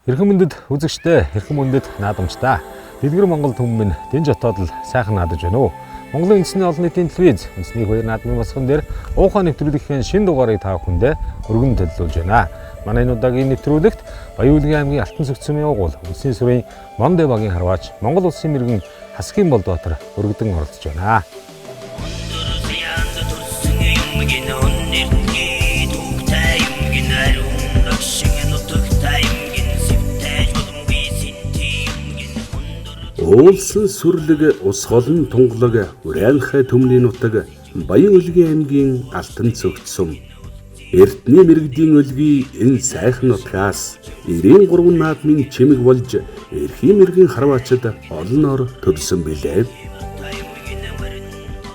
Хэрхэн мөндөд үзэгчтэй, хэрхэн мөндөд наадамчтай. Дэлгэр Монгол түмэн минь дэн жотоод л сайхан наадаж байна уу. Монголын үндэсний олон нийтийн телевиз, үндэсний хоёр наадмын босгон дээр уухай нэвтрүүлгийн шинэ дугаарыг та бүхэндээ өргөн төлөвлөж байна. Манай энэ удаагийн нэвтрүүлэгт Баян-Улгийн аймгийн Алтан цогцсомын угуул, Улсын сүрийн Мондэ багийн харваач, Монгол улсын мэргэн Хасгийн Болдбаатар өргөдөн оролцож байна. Улсын сүрлэг ус голн тунгалаг Урайлахай төмний нутаг Баян-Улгийн аймгийн Алтан цогцсом Эрдэнэ мэрэгдийн өлгий энэ сайхан нутгаас 93 наадмын чимэг болж эрхийн мэргийн харваачид олон ор төрсөн билээ.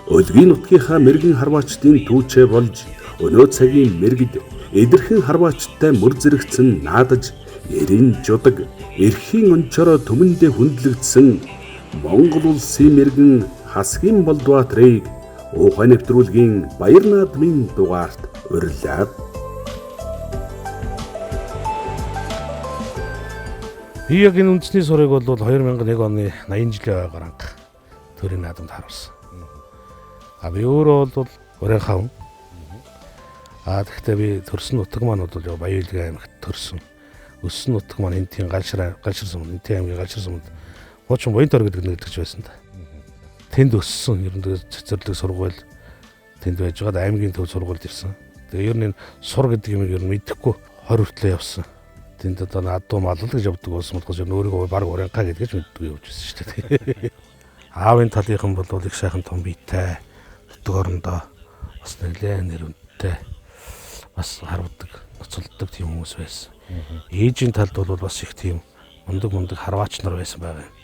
Өлгийн нутгийнхаа мэргийн харваачдын түүчээ болж өнөө цагийн мэрэгд эдэрхэн харваачдтай мөр зэрэгцэн наадаж эрийн жудаг эрхийн онцороо түмэндээ хүндлэгдсэн Монгол улсын мэргэн Хасгийн Болдбаатарыг уухай нэвтрүүлгийн баяр наадмын дугаарт урилаад би яг энэ үндэсний сурыг бол 2001 оны 80 жилийн ойгоор анх төрийн наадамд харуулсан. Би өөрөө бол Урайлахай хүн. Тэгэхдээ би төрсөн нутаг маань бол Баян-Улгийн аймагт төрсөн. Өссөн нутаг маань Энтийн галшир сумд, Энтийн аймгийн галшир сумд Хуучин Буянтор гэдэг нэгдэж байсан та. Тэнд өссөн. Ер нь цэцэрлэг сургууль тэнд байж байгаа аймгийн төв сургуульд ирсэн. Тэгээ ер нь сур гэдэг юм ер нь мэдэхгүй 20 хүртлээ явсан. Тэнд одоо адуу маллал гэж явдаг болсон болохоос ер нь өөрийгөө баг Урайлахай гэдгийгч мэддэг явж байсан шүү дээ. Аавын талынхан бол их сайхан том биетэй. Нутаг орондоо бас нэлээд нэрвэнтэй. Бас харвдаг, ноцолдог тийм хүмүүс байсан. Ээжийн талд бол бас их тийм мундаг харваач нар байсан байгаа юм.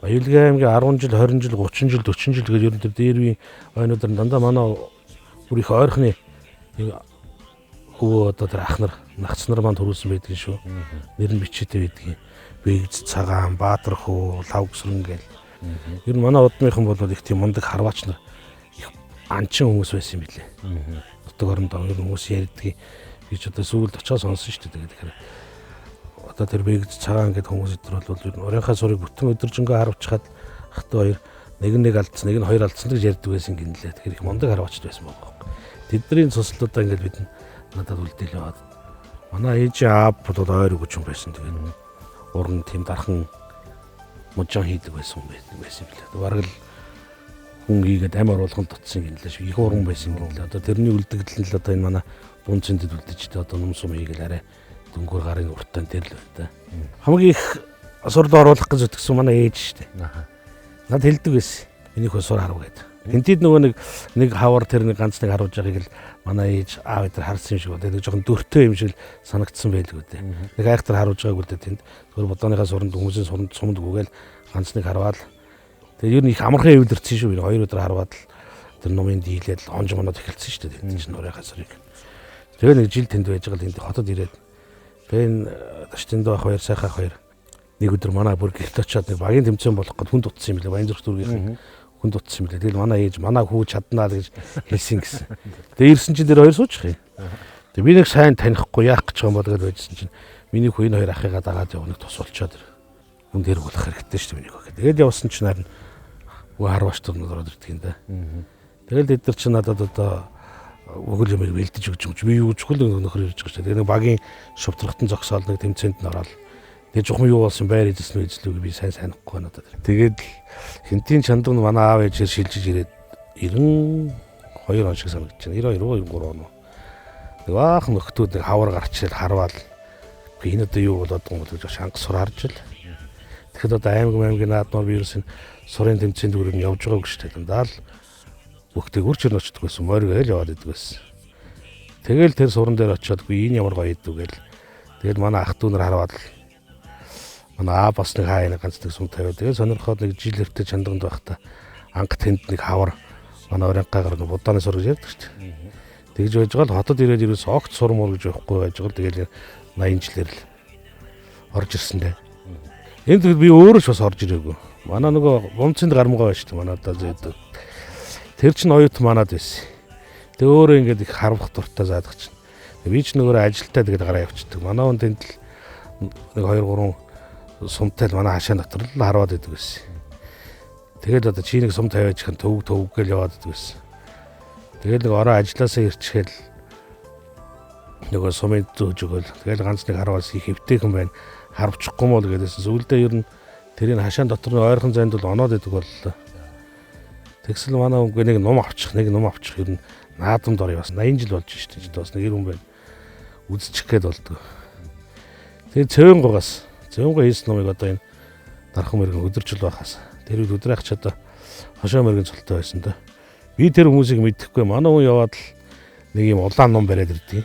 Баян-Улгийн аймгийн 10 жил, 20 жил, 30 жил, 40 жил гэж ер нь тэр дээр үеийн ойнуудаар дандаа манай бүр их ойрхны өвөө одоо тэр ах нар, нагц нар маань төрүүлсэн байдаг шүү. Нэр нь бичээтэй байдаг. Бэгз, цагаан, Баатар хөө, Лавгсрын гэл. Ер нь манай удмынхан бол их тийм мундаг харваач нар их анчин хүмүүс байсан юм билээ. Нутаг орондоо ер нь хүмүүс ярьдаг. Би ч одоо сүүлд очиж сонсон шүү дээ. Тэгэхээр одоо тэр бэгз цагаан гэдэг хүмүүс өдр бол ер нь Урайлахай сурыг бүтэн өдөржингөө харуулчихад хатуу хоёр нэг алдсан, нэг нь хоёр алдсан гэж ярьдаг байсан гинлээ. Тэгэхээр их мундаг харваачд байсан байгаа. Тэдний цуслуудаа ингээд бид надад үлдээл яваад. Манай ээжийн аав бол ойр өгч юм байсан. Тэгээд уран тийм дархан мужаан хийдэг байсан юм билээ. Бараг л хүн хийгээд амь оруулахын тутсан гинлээ шүү. Их уран байсан гинлээ. Одоо тэрний үлдэгдэл нь л одоо энэ манай бунцэндэд үлдэж одоо нум сум хийгээл арай дөнгөр гарын уртан тэр л байна. Хамгийн их сурд оруулах гэж утгсан манай ээж шүү дээ. Над хэлдэг байсан. Энийг сур харав гэдэг. Тэнтэд нөгөө нэг хавар тэр нэг ганц нэг харуулж байгааг л манай ээж аав дээр харсан юм шиг байна. Нэг жоохон дөртэй юм шиг санагдсан байлгүй дээ. Нэг айхтар харуулж байгааг үл дээ тэнд. Тэр бодооныхаа суранд хүмүүсийн сумд гүгээл ганц нэг харваад. Тэгээ ер нь их амархан эвлэрсэн шүү. Хоёр өдөр харваад л тэр номын дийлээд онж моноод эхэлсэн шүү дээ. Тэнд чинь Урайлахай сурыг. Тэгээ нэг жил тэнд байж байгаа л энд хотод ирээд тэгээ энэ Таштинд байх хоёр сайхан хоёр нэг өдөр манай бүр гэрт очиод нэг багийн тэмцээн болох гэж хүн дутсан юм билээ. Баянзүрх дүүргийн хүн дутсан юм билээ. Тэгэл манай ээж манай хүү чаднаа л гэж хэлсэн гэсэн. Тэгээ ирсэн чинь тэр хоёр суучих юм. Тэгээ би нэг сайн танихгүй яах гэж байгаа юм бол гэж байжсэн чинь миний хүү энэ хоёр ахыгаа дагаад явна тус болчоод хүн дээр болох хэрэгтэй шүү дээ миний хүү. Тэгээд явсан чинь харин хүү харваач нар ороод ирдэг юм да. Тэгэл эд нар чинь надад одоо өгөл юм бэлдэж өгч юм чи би юу чухал нөхөр ирж байгаа шүү дээ. Тэгээ нэг багийн шувтрахтан зогсоол нэг тэмцээнд нь ороод тэгээ жухам юу болсон байр эзэс нь эзлүүг би сайн санахгүй надад. Тэгээд хинтийн чандаг нь манай аав ээжээр шилжиж ирээд 92 он шиг санагдаж байна. 92 93 он. Нэг аах нөхдүүд нэг хавар гарчаад харвал би энэ одоо юу болоод байгаа юм бол гэж шанх сур харж л. Тэгэхэд одоо аймгийн наадмаар би ерөөс сурын тэмцээнд өрөө нь явж байгааг шүү дээ. Дандаа л бүгдийг үрч өрнөчдөг байсан. Мориг айл яваад идэг байсан. Тэгэл тэр суран дээр очиод энэ ямар гоё идэв гээл. Тэгэл манай ах дүү нар хараад манай аа бас нэг хаа нэг ганц нэг сум тавиад тэгээ сонирхоод нэг жил өртөө чандганд байхдаа анх тэнд нэг хавар манай Урайлахайгаар нэг будааны сур гэж ярьдаг шүү дээ. Тэгж байж байгаа л хотод ирээд ерөөс огт сурмуур гэж байхгүй байж байгаа л тэгэл 80 жилээр л орж ирсэн дээ. Энд би өөрөө ч бас орж ирээгүй. Манай нөгөө бомцынд гармгаа байж шүү дээ. Манай одоо зээдэг. Тэр чинь оюут манад байсан. Тэгээ өөрөө ингээд их харвах дуртай заадах чинь. Би ч нөгөө ажилтаа тэгээд гараа явчихдаг. Манай хүн тэнд л нэг 2 3 сумтай л манай хашаан дотор л хараад идэг байсан. Тэгээд одоо чи нэг сум тавиач хэн төв гэл яваад идэг байсан. Тэгээд нэг ороо ажилласаа ирчихэл нөгөө сумын зөөж өгөөл. Тэгээд ганц нэг хараваас их хөвтэйхэн байна. Харвчихгүй мó л гэдээсэн. Сүүлдээ ер нь тэрийг хашаан дотор нь ойрхон зайд бол оноод идэг боллоо. Тэгсэл манай хүн нэг ном авчих ер нь наадамд орё бас 80 жил болж шүү дээ. Бас нэг хүн байна. Үзчих гээд болдог. Тэгээд цэвэнгугаас хийсэн номыг одоо энэ дархан мэрэгэн өдөржил байхаас тэр үед өдрөх ч одоо хошоо мэрэгэн цолтой байсан да. Би тэр хүмүүсийг мэдэхгүй манай хүн яваад л нэг юм улаан ном бариад ирдээ.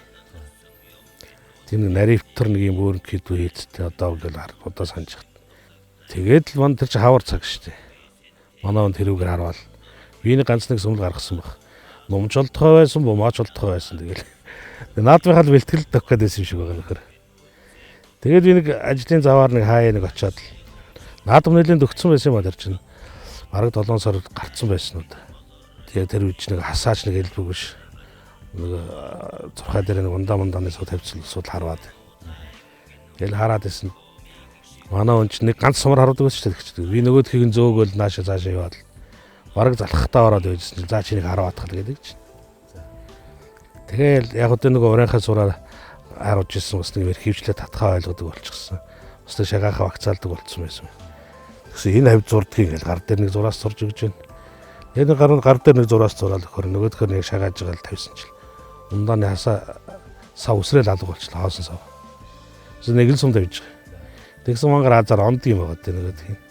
Тэр нэг наривтор нэг юм өөр кидүү хийцтэй одоо ингээл одоо санаж байна. Тэгээд л мань тэр чи хавар цаг шүү дээ. Манай хүн тэрүүгээр харвал би нэг ганц нэг сүмэл гаргасан баг. Номж олдохой байсан, бумаач олдохой байсан тэгэл. Наадмынхаа бэлтгэл төгөх гэсэн юм шиг байгаа нөхөр. Тэгээд би нэг ажлын заваар нэг хаяа нэг очиад наадам нэлийн төгцсөн байсан юм а тэр чинь. Бараг 7 сар гарцсан байсан уу. Тэгээд тэр үуч нэг хасаач нэг хэлбэг биш. Нэг зурхай дээр нэг ундааны сууд тавьчихсан хараад. Тэгэл хараад исэн. Манай хүн чинь нэг ганц сумар хараад өгсөн шүү дээ. Би нөгөөдхийг нь зөөгөөл нааша цаашаа яваад. Бараг залхахтаа ороод байжсэн чинь за чи нэг хараадах гэдэг чинь. Тэгэл яг одоо нэг урийнхаа сураар харуулж ирсэн бас нэг хөвчлээ татхаа ойлгодог болчихсон. Бас нэг шагаахаа вакцаалдаг болцсон байсан. Тэгсэн энэ хавь зурдгийг ингээл гар дээр нэг зураас зурж өгч байна. Яг нэг гар дээр нэг зураас зураал өгөхөр нөгөөдхөр нэг шагааж байгаа л тавьсан чил. Ундааны хасаа сав өсрэл алга болчихлоо хоосон сав. Тэгсэн нэг л сум тавьж байгаа. Тэгсэн мангар азар онд юм байгаа тэ нөгөөдх.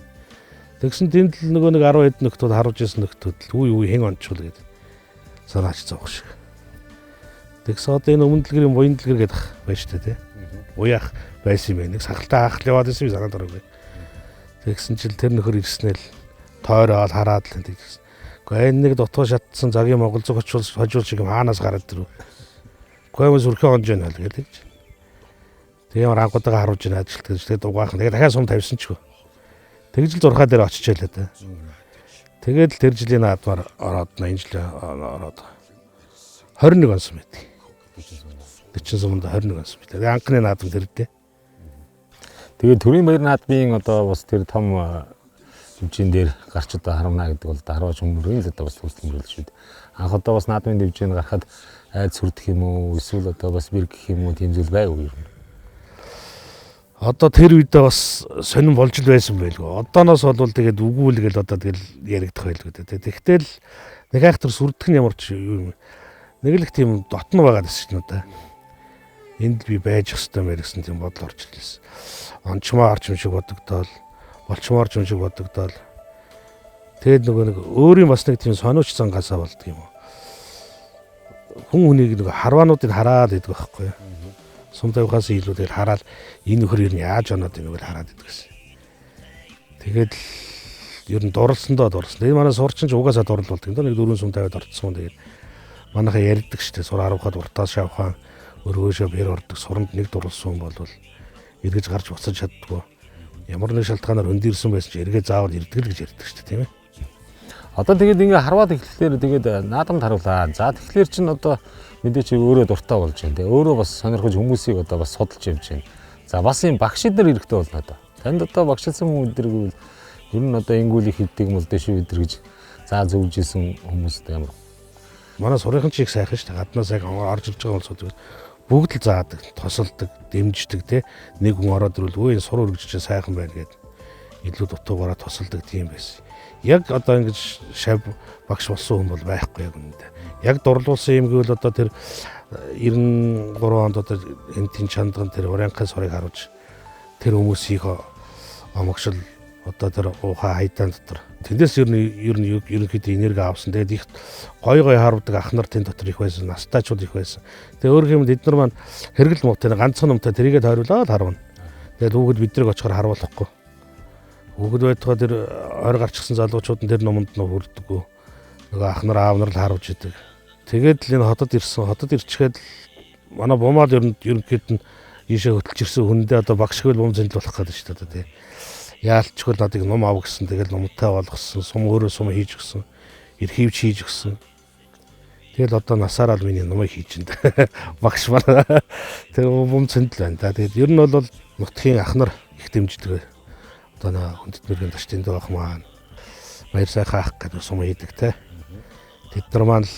Тэгсэн тэнд л нөгөө нэг 10 хэд нөхдүүд харуулж ирсэн нөхдүүд л үе хэн онцвол гэдэг санаач зовх шиг. Тэгсэн одоо энэ өмнөдлгэрийн буяндлгэр гэдэг байж тээ тэ. Уяах байсан юм байна. Нэг сахалтай хаахл яваад исэн би санаад ороогүй. Тэгсэн чил тэр нөхөр ирснээр тойроод хараад л тэгсэн. Гэхдээ энэ нэг дутуу шатсан цагийн Монгол зүг хожуул шиг юм хаанаас гараад ирв. Гэхдээ сүрхэн онж байна л гэдэг. Тэгээ рангуудаа харуулж ин ажилт гэж тэгээд угаах. Тэгээ дахиад сум тавьсан ч гоо. Тэгж л зурхаа дээр очичээлээ тэ. Тэгээд л тэр жилийн наадмаар ороод 80 жил ороод 21 он сум байдаг. 40 сумд 21 он сум. Тэгээ анхны наадам тэр дээ. Тэгээд төрийн баяр наадмын одоо бас тэр том хэмжээнд дээр гарч одоо харамна гэдэг бол хараач хүмүүрийн л одоо бас төгсөлмөрлөл шүү дээ. Анх одоо бас наадмын хэмжээнд гарахад айд сүрдэх юм уу эсвэл одоо бас бэр гэх юм уу тийм зүйл байв уу юм. Одоо тэр үедээ бас сонирн болж л байсан байлгүй. Одооноос бол тэгээд үгүүлгээл одоо тэгэл яригдах байлгүй дээ. Тэгтэл нэг айх тэр сүрдэх нь ямар ч юм. Нэг л их тийм дотн байгаа гэсэн чинь одоо. Энд би байж хэвээр мэр гэсэн тийм бодол орж ирлээ. Ончмоо орч юм шиг бодогдоол, болчмоор ч юм шиг бодогдоол. Тэгээд нөгөө нэг өөрийн бас нэг тийм сониуч цангасаа болдго юм уу. Хүн хүнийг нэг харваануудыг хараад идэх байхгүй юу. Сум тавихаас илүү тэгэл хараад энэ нөхөр ер нь яаж оноод байгааг хараад идэг гэсэн. Тэгээд ер нь дурлсандоо дурлсан. Энэ манай сурчин ч угаасаа дурл болдог. Нэг 4 сум тавиад орцсон. Тэгээд манайхаа ярьдаг штэ. Сур 10-аад уртаас шавхаа өргөөшөө бэр ордог. Суранд нэг дурлсан бол эргэж гарч буцаж чаддгүй. Ямар нэг шалтгаанаар хөндөрсөн байсан ч эргээ заавал ирдэг л гэж ярьдаг штэ тийм ээ. Одоо тэгээд ингээ харваад эхлэхээр тэгээд наадамд харуулаа. За тэгэхээр чин одоо мэдээч өөрөө дуртай болж байна. Тэгээ өөрөө бас сонирхож хүмүүсийг одоо бас судалж явж байна. За бас юм багш эдэр хэрэгтэй болно одоо. Танд одоо багшлсан хүмүүс эдэр гэвэл ер нь одоо ингүүлийг хийдэг юм л дэш эдэр гэж за зөвж исэн хүмүүстэй ямар. Манай сурынхан чиг сайхан шүү дээ. Гаднаас яг орж ирж байгаа хүмүүс бүгд л заадаг, тосолдог, дэмждэг те. Нэг хүн ороод ирвэл өө энэ сур өргөжч сайхан байна гэд илүү дутуугаараа тосолдог тийм байсан. Яг одоо ингэж шав багш болсон хүн бол байхгүй яг үнэндээ. Яг дурлуулсан юм гэвэл одоо тэр 93 онд одоо энэ тэн чандган тэр урянхын сурыг харуулж тэр хүмүүсийг омогшил одоо тэр ухаа хайдаан дотор тэндээс ер нь ерөнхийдөө энерги авсан. Тэгээд их гой харуудаг ах нар тэнд дотор их байсан, настайчууд их байсан. Тэгээд өөр юм эдгээр маань хэрэгэл муутай ганцхан юмтай тэрийгээ тойруулаад харвна. Тэгээд хүүхэд биднийг очихоор харуулахгүй. Хүүхэд байтугай тэр ойр гарчихсан залуучууд нь тэр номонд нь хүрдэггүй. Нөгөө ах нар аав нар л харуулж идэг. Тэгээд л энэ хотод ирсэн. Хотод ирчихэд манай бумаад ерөнхийд нь ийшээ хөтлж ирсэн хүндээ одоо багш хөл бум зэндэл болох гэдэг шүү дээ тий. Яалчгүй надыг ном ав гэсэн. Тэгэл номтой болгосон. Сум өөрөө сум хийж өгсөн. Эрхийвч хийж өгсөн. Тэгэл одоо насаараа л миний номыг хийж энэ багш маань. Тэр бомцонд л байна да. Тэгээд ер нь бол нутгийн ах нар их дэмждэг. Одоо хүндэт мэргийн ташдын даах маань баяр сайхан ах гэдэг сум хийдэг те. Тэд нар маань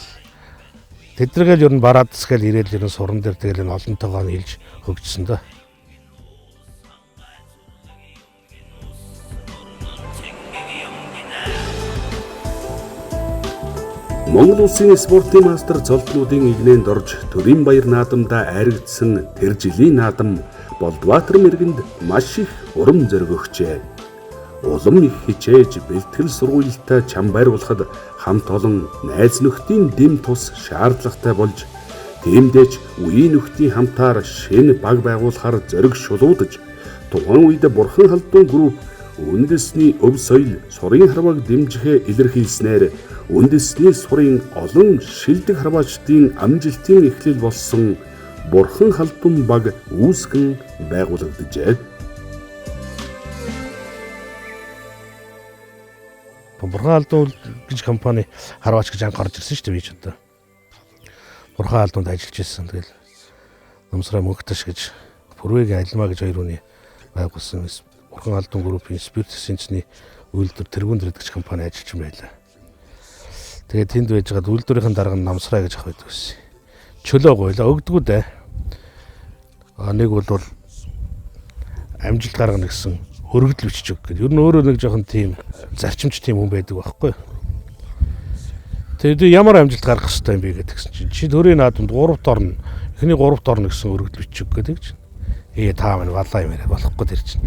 тэднэргээл ер нь бараад засгээл ирээл ер нь суран дээр тэгэл энэ олонтойгоо нийлж хөгжсөн да. Монгол улсын спортын мастер цолтнуудын игнэнд орж төрийн баяр наадамдаа айрагдсан тэр жилийн наадам Болдбаатар мэргэнд маш их урам зориг өгчээ. Улам их хичээж бэлтгэл сургуультай чам байруулахад хамт олон найз нөхдийн дэм тус шаардлагатай болж тиймдээч үеийн нөхдийн хамтаар шинэ баг байгуулахаар зориг шулуудаж тухайн үед Бурхан халдун групп үндэсний өв соёл сурын харвааг дэмжихээ илэрхийлснээр үндэсний сурын олон шилдэг харваачдын амжилтын эхлэл болсон Бурхан халдун баг үүсгэн байгуулагджээ. Бурхан халдун гэж компани харваач гэж анх орж ирсэн шүү дээ би ч одоо. Бурхан халдунд ажиллаж ирсэн. Тэгэл Намсраа Мөнхтөш гэж Бүрвэгийн Алимаа гэж хоёр хүний байгуулсан Бурхан халдун группийн спирт эссенцний үйлдвэр тэргүүн дэрэд гэж компани ажиллаж байлаа. Тэгээд тэнд байж байгаа үйлдвэрийн дарга нь Намсраа гэж ах байдаг байсан. Чөлөө гойлоо өгдгүү дээ. Нэг бол амжилт гаргана гэсэн өргөдөл бичиж өг гэдэг. Ер нь өөрөө нэг жоохон тийм зарчимч тийм хүн байдаг байхгүй. Тэгээд ямар амжилт гаргах хэрэгтэй юм бэ гэдгсэн чинь чи төрийн наадамд 3-т орно. Эхний 3-т орно гэсэн өргөдөл бичиж өг гэдэг чинь. Таа мань валаа юм яриа болохгүй тэр чинь.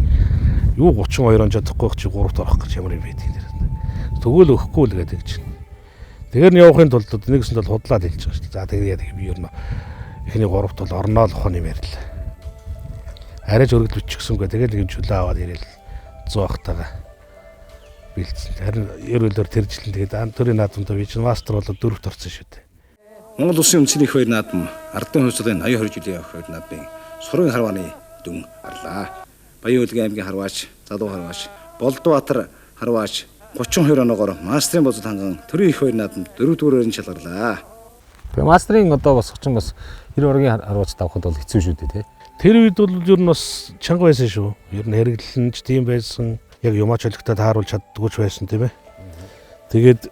Юу 32 он чадахгүй чи 3-т орох гэж ямар юм бэ тийм. Тэгвэл өгөхгүй л гэдэг чинь. Тэгэхээр нь явахын тулд нэгсэнд бол худлаад хэлж байгаа шүү дээ. За тэгээд би ер нь эхний 3-т бол орноо л ухааны юм ярьлаа. Арайч өргөдөл бичихсэнгүй. Тэгээд нэг юм чөлөө аваад ирээл 100 ахтайгаа бэлдсэн. Харин ерөөлөөр тэр жилэн тэгээд төрийн наадамд би чинь мастер болоод 4-т орсон шүү дээ. Монгол Улсын үндэсний их баяр наадам ардын хувьцаалын 82 жилийн их баяр наадмын сурын харвааны дүн арлаа. Баян-Улгийн аймгийн харваач, залуу харваач, Болдбаатар харваач 32 оноогоор мастрын бозол ханган төрийн их баяр наадамд 4-р шалгарлаа. Тэгээ мастрын одоо бас очин бас 90 оргийн харваач тавхад бол хэцүү шүү дээ тий. Тэр үед бол ер нь бас чанга байсан шүү. Ер нь хэрэглэнч тийм байсан. Яг юмаач олигтой тааруулж чаддгүйч байсан тийм ээ. Тэгээд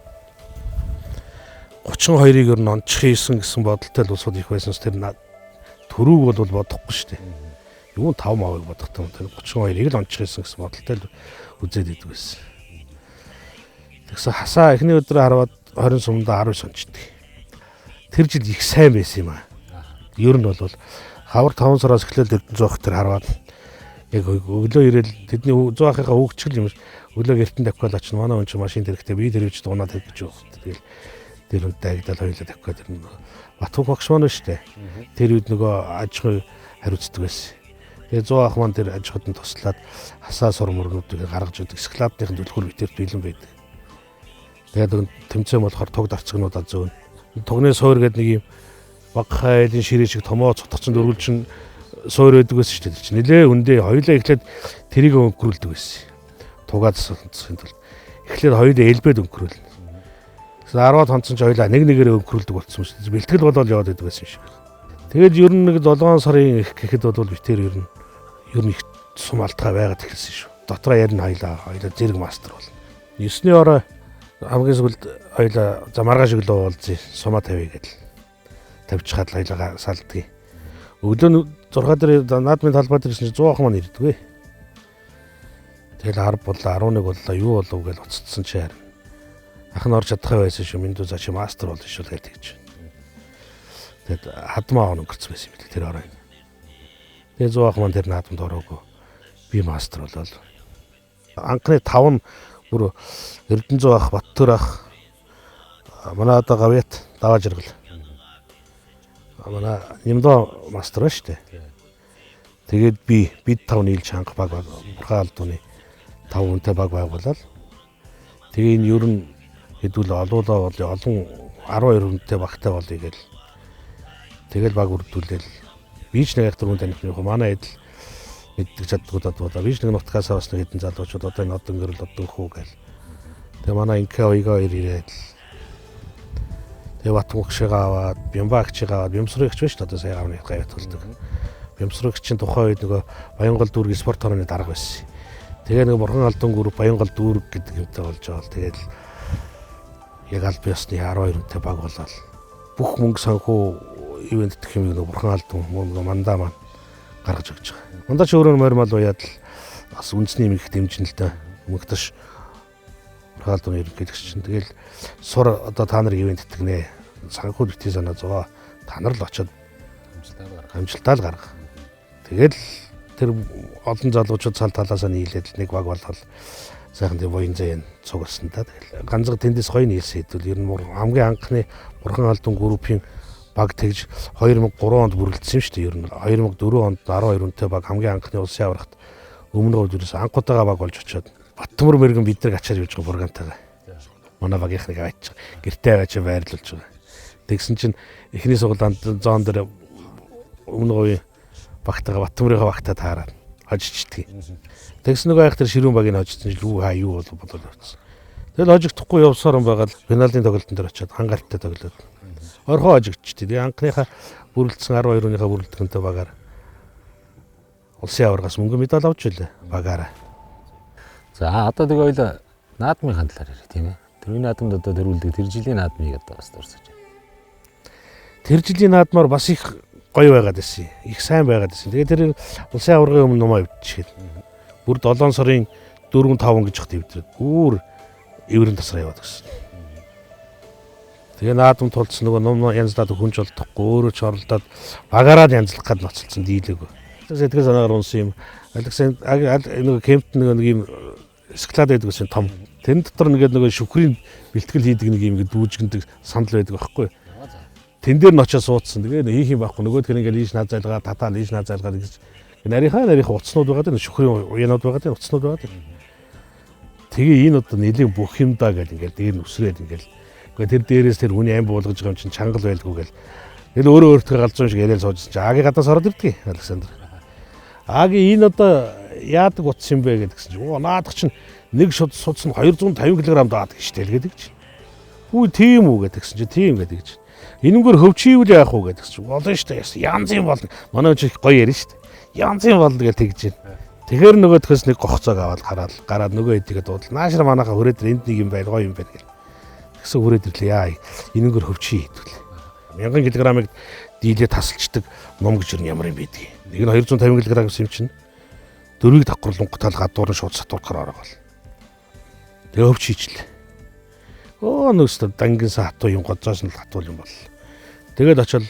32-ыг ер нь онцох хийсэн гэсэн бодолтой л улсууд их байсан. Тэр төрүүг бол бодохгүй шүү дээ. Юу 5 мавыг бодохтой. Тэр 32-ыг л онцох хийсэн гэсэн бодолтой л үзээд идэг байсан. Тэгсэн хасаа эхний өдрөө хараад 20 сумдаа 19 онцдог. Тэр жил их сайн байсан юм аа. Ер нь бол хавар 5 сараас эхлээл Эрдэнэ зоох тэр хараад яг өглөө ирээл тэдний 100 ахыхаа өгчгөл юм ш. Өглөө гэртэн давхиад очно. Манай хүн чинь машин дэрхтээ би дэрвч дуунаад хэлж байгаа. Тэгэл тэр үнтэй агдаал хоёлаа давхиад тэр Батбүх багш маань шүү дээ. Тэр үед нөгөө аж ахуй хариуцдаг байсан. Тэгээ 100 ах маань тэр аж ахуйд нь туслаад хасаа сур мөргүүдийг гаргаж өгдөг. Складныхын төлхөр битэр бэлэн байдаг. Тэгээд тэмцээн болохоор туг дарцгнуудаа зөөн. Тугны суур гэдэг нэг юм баг хайлын ширээ шиг томоо цутгацсан дөрвөлчин суур байдаг байсан шүү дээ. Нилээ өндөө хоёлаа эхлээд тэрийг өнгөрүүлдэг байсан. Тугаад цэцхийн тул эхлээд хоёулаа элбэд өнгөрүүлнэ. 10-аад хонцсон ч хоёлаа нэг нэгээрээ өнгөрүүлдэг болсон шүү дээ. Бэлтгэл болоод яваад байдаг байсан шиг. Тэгээд ер нь нэг 7 сарын их гэхэд бол битэр ер нь их сум алтгаа байгаад эхэлсэн шүү. Дотроо ярина хоёлаа зэрэг мастер болно. 9-ний орой хамгийн сүүлд хоёлаа за маргааш өглөө уулзъя. Сумаа тавья гэдэл. Тавьчихад хоёлаа салдгийг. Өглөө 6 дээр наадмын талбай дээр 100 ах маань ирдэг. Тэгэл 10 боллоо 11 боллоо юу болов гэж уцтсан чи харин. Ах нь орж чадах байсан шүү. Минь дүү за чи мастер болно шүү гэж тэгж. Тэгэд хадмаа өнгөрцөн байсан юм л тэр орой. Тэгээ 100 ах маань тэр наадамд ороогүй. Би мастер болол. Анхны 5 нь бүр Эрдэнэ ах, Баттөр ах манай одоо гавьяат даваа жиргэл. Манай нэмдөө мастер ба штэ. Тэгээд бид 5 нийлж ханх баг Бурхан халдууны 5 хүнтэй баг байгуулаад тэгээ энэ ер нь хэдүүл олуулаа бол олон 12 хүнтэй багтай болъё гээл. Тэгэл баг үрдүүлээл бич нэг ахтар хүн таних юм манай эдл мэддэг чаддгуудад бодоо бич нэг нутгаас авсан хэдэн залуучууд одоо энэ одон гэрэл одон хүү гээл. Тэгээ манай инкэ ойгоо ирээд Тэгээ Батмөгшигээ аваад, Бямбаагчийг аваад, Бямсрыгч биш одоо сая авны гавьяат толдог. Бямсрыгчийн тухай үед нөгөө Баянгол дүүргийн спорт хорооны дарга байсан. Тэгээ нөгөө Бурхан Алдан гүрп Баянгол дүүрэг гэдэг юмтай болж байгаа л тэгээд яг аль биесны 12 хүнтэй баг болоод бүх мөнгө санхүү ивент гэх юм нөгөө Бурхан Алдан нөгөө мандаа маань гаргаж өгч байгаа. Мандаач өөрөө морьмал уяад л бас үндэсний эмгэх дэмжинэлтэй мөнгөдөш Бурхан Алдан ерөнхийлөгч чинь тэгэл сур одоо та нар ивент итгэнэ. Санхүү битгий санаа зовоо. Та нар л очиод амжилтаа л гарга. Тэгэл тэр олон залуучууд цал талаасаа нийлээд нэг баг болгол сайхан тийм воин зээн цугсан та. Тэгэл ганцхан тэндээс гоё нийлсэн хэдвэл ер нь хамгийн анхны Бурхан Алдан группийн баг тэгж 2003 онд бүрэлдсэн шүү дээ. Ер нь 2004 онд 12 хүнтэй баг хамгийн анхны улсын аврагт өмнө өдрөөс анхудаага баг болж очиод Баттмөр мэргэн бид нар ачаар явж байгаа бургантайгаа. Манай багийнхныг аваач. Гэртээ аваач байрлуулж байгаа. Тэгсэн чинь эхний сугалаанд зоон дээр өмнө говийн багтаага Баттмөрийнхөө багтаа таараад хожичдгийг. Тэгсэн нөгөө айх тэр ширүүн багийг хожсон чинь юу хаа юу болоод явцсан. Тэгэл хожигдохгүй явсаар юм байгаа л пенальтын тоглолтын дээр очиод хангалттай тоглоод. Орхоо хожигдчихтий. Тэгээ анхныхаа бүрэлдсэн 12 хүнийхээ бүрэлдэхүүнтэй багаар улсын аваргаас мөнгө медаль авч илээ багаараа. За одоо тэгээ хоёул наадмын талаар ярих тийм ээ. Тэрний наадамд одоо төрүүлдэг тэр жилийн наадмыг одоо бас дурсаж байна. Тэр жилийн наадмаар бас их гоё байгаад байсан. Их сайн байгаад байсан. Тэгээ тэр улсын аваргын өмнө ном авчихээд. Бүр 7 сарын 4 5 гэж хат ивдрээд бүр эврэн тасраа яваад гэсэн. Тэгээ наадам тулцсан нөгөө ном янзлаад хүнж болдохгүй өөрөө ч оролдоод багаараа янзлах гээд ноцолсон дийлээгөө. Сэтгэл санаагаар унсан юм. Александр нөгөө кемпт нэг юм склад байдаг гэсэн том. Тэрэн дотор нөгөө шүхрийн бэлтгэл хийдэг нэг юм ингэ дүүжгэндэг сандал байдаг байхгүй. Тэн дээр нь очиж суудсан. Тэгээ хийх юм байхгүй. Нөгөөдгөр ингэ лийш наад зайлгаа татаа лийш наад зайлгаа гэж нарийнхаа уцснууд байгаа дээ. Шүхрийн уянууд байгаа дээ. Уцснууд байгаа дээ. Тэгээ энэ одоо нэлийн бүх юм даа гэл ингэ дээр нь үсрээд ингэ. Тэр дээрээс тэр хүний ам буулгаж байгаа юм чинь чангал байлгүй гэл. Тэгэл өөрөө өөртөө галзуун шиг яриад суужсан чинь Агийн гадаас ороод ирдгийг Александр. Агийн энэ одоо яадаг утсан юм бэ гэдгсэн чинь наадах чинь нэг шууд судсан 250 кг даадаг штэ л гэдэг чинь. Хүү тийм үү гэдгсэн чинь тийм гэдэг чинь. Энэнгээр хөвчийвэл яах вэ гэдгсэн чинь болно штэ янз юм болно. Манай ч их гоё ярина штэ. Янз юм болно гэж тэгж байна. Тэгэхээр нөгөөдхөөс нэг гохцоог аваад гараад нөгөө хэдийгээ дуудлаа. Наашра манайхаа хүрээд энд нэг юм байл гоё юм байна гэл. Тэгсэн хүрээд ирлээ яа. Энэнгээр хөвчий хэдвэл. 1000 кг-ыг дийлээ тасалчдаг ном гэж ямар юм бэ гэдгийг. Нэг нь 250 кг гэсэн юм чинь 4-ийг давхарлангутаал гадуур нь шууд сатуурахаар ороо. Тэгээ өвч хийчлээ. Нөөстө дангинсан хатуу юм гоцоос нь хатуул юм бол. Тэгээд очил